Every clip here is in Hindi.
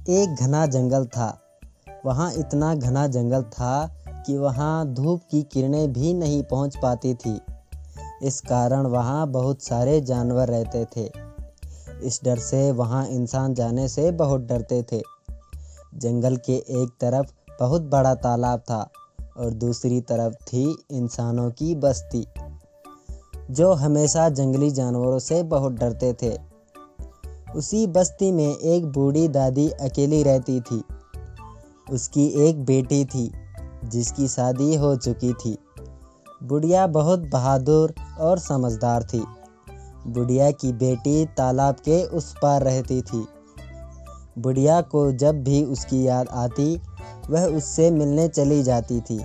एक घना जंगल था। वहाँ इतना घना जंगल था कि वहाँ धूप की किरणें भी नहीं पहुँच पाती थी। इस कारण वहाँ बहुत सारे जानवर रहते थे। इस डर से वहाँ इंसान जाने से बहुत डरते थे। जंगल के एक तरफ बहुत बड़ा तालाब था और दूसरी तरफ थी इंसानों की बस्ती, जो हमेशा जंगली जानवरों से बहुत डरते थे। उसी बस्ती में एक बूढ़ी दादी अकेली रहती थी। उसकी एक बेटी थी जिसकी शादी हो चुकी थी। बुढ़िया बहुत बहादुर और समझदार थी। बुढ़िया की बेटी तालाब के उस पार रहती थी। बुढ़िया को जब भी उसकी याद आती, वह उससे मिलने चली जाती थी।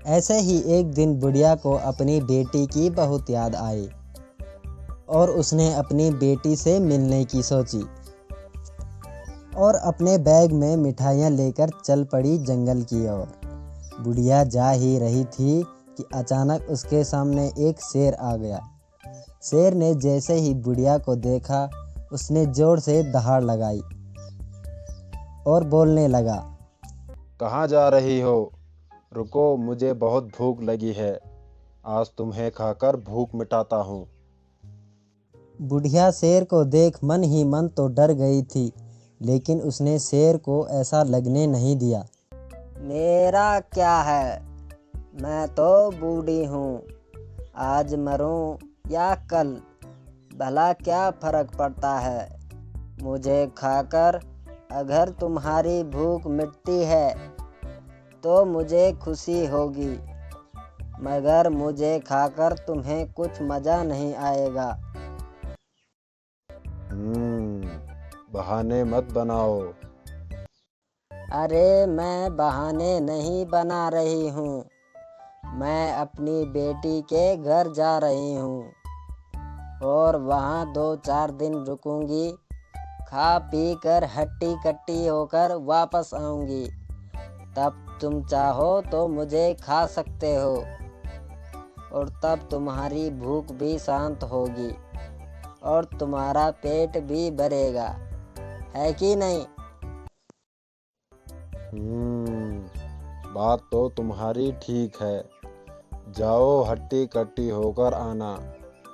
ऐसे ही एक दिन बुढ़िया को अपनी बेटी की बहुत याद आई और उसने अपनी बेटी से मिलने की सोची और अपने बैग में मिठाइयाँ लेकर चल पड़ी जंगल की ओर। बुढ़िया जा ही रही थी कि अचानक उसके सामने एक शेर आ गया। शेर ने जैसे ही बुढ़िया को देखा, उसने जोर से दहाड़ लगाई और बोलने लगा, कहाँ जा रही हो? रुको, मुझे बहुत भूख लगी है। आज तुम्हें खाकर भूख मिटाता हूँ। बुढ़िया शेर को देख मन ही मन तो डर गई थी, लेकिन उसने शेर को ऐसा लगने नहीं दिया। मेरा क्या है, मैं तो बूढ़ी हूँ। आज मरूं या कल, भला क्या फर्क पड़ता है। मुझे खाकर अगर तुम्हारी भूख मिटती है तो मुझे खुशी होगी, मगर मुझे खाकर तुम्हें कुछ मज़ा नहीं आएगा। बहाने मत बनाओ। अरे मैं बहाने नहीं बना रही हूँ, मैं अपनी बेटी के घर जा रही हूँ और वहाँ 2-4 दिन रुकूंगी। खा पी कर हट्टी कट्टी होकर वापस आऊंगी। तब तुम चाहो तो मुझे खा सकते हो और तब तुम्हारी भूख भी शांत होगी और तुम्हारा पेट भी भरेगा, है कि नहीं? बात तो तुम्हारी ठीक है। जाओ, हट्टी कट्टी होकर आना,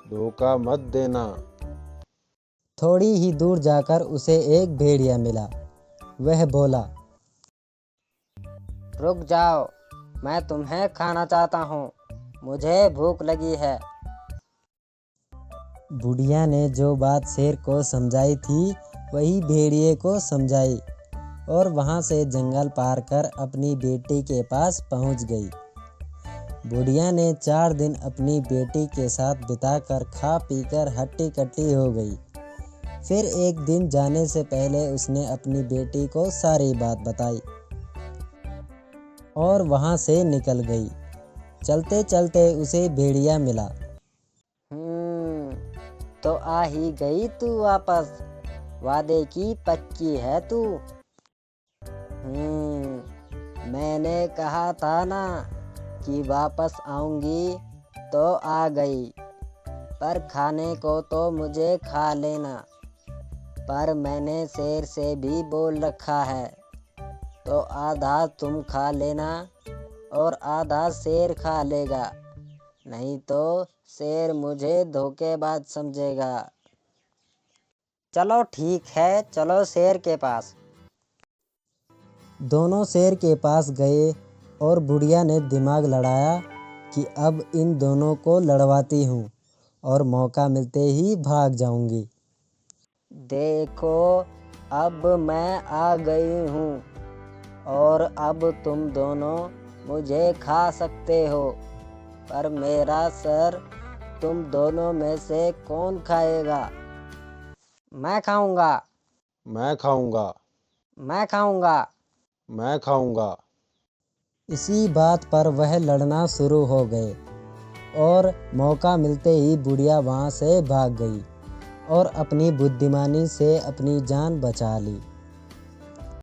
धोखा मत देना। थोड़ी ही दूर जाकर उसे एक भेड़िया मिला। वह बोला, रुक जाओ, मैं तुम्हें खाना चाहता हूँ, मुझे भूख लगी है। बुढ़िया ने जो बात शेर को समझाई थी, वही भेड़िए को समझाई और वहाँ से जंगल पार कर अपनी बेटी के पास पहुँच गई। बुढ़िया ने 4 दिन अपनी बेटी के साथ बिताकर खा पीकर हट्टी कट्टी हो गई। फिर एक दिन जाने से पहले उसने अपनी बेटी को सारी बात बताई और वहाँ से निकल गई। चलते चलते उसे भेड़िया मिला। तो आ ही गई तू वापस, वादे की पक्की है तू। मैंने कहा था ना कि वापस आऊंगी, तो आ गई। पर खाने को तो मुझे खा लेना, पर मैंने शेर से भी बोल रखा है, तो आधा तुम खा लेना और आधा शेर खा लेगा, नहीं तो शेर मुझे धोखेबाज समझेगा। चलो ठीक है, चलो शेर के पास। दोनों शेर के पास गए और बुढ़िया ने दिमाग लड़ाया कि अब इन दोनों को लड़वाती हूँ और मौका मिलते ही भाग जाऊंगी। देखो, अब मैं आ गई हूँ और अब तुम दोनों मुझे खा सकते हो, पर मेरा सर तुम दोनों में से कौन खाएगा? मैं खाऊंगा। मैं खाऊंगा। मैं खाऊंगा। मैं खाऊंगा। इसी बात पर वह लड़ना शुरू हो गए और मौका मिलते ही बुढ़िया वहाँ से भाग गई और अपनी बुद्धिमानी से अपनी जान बचा ली।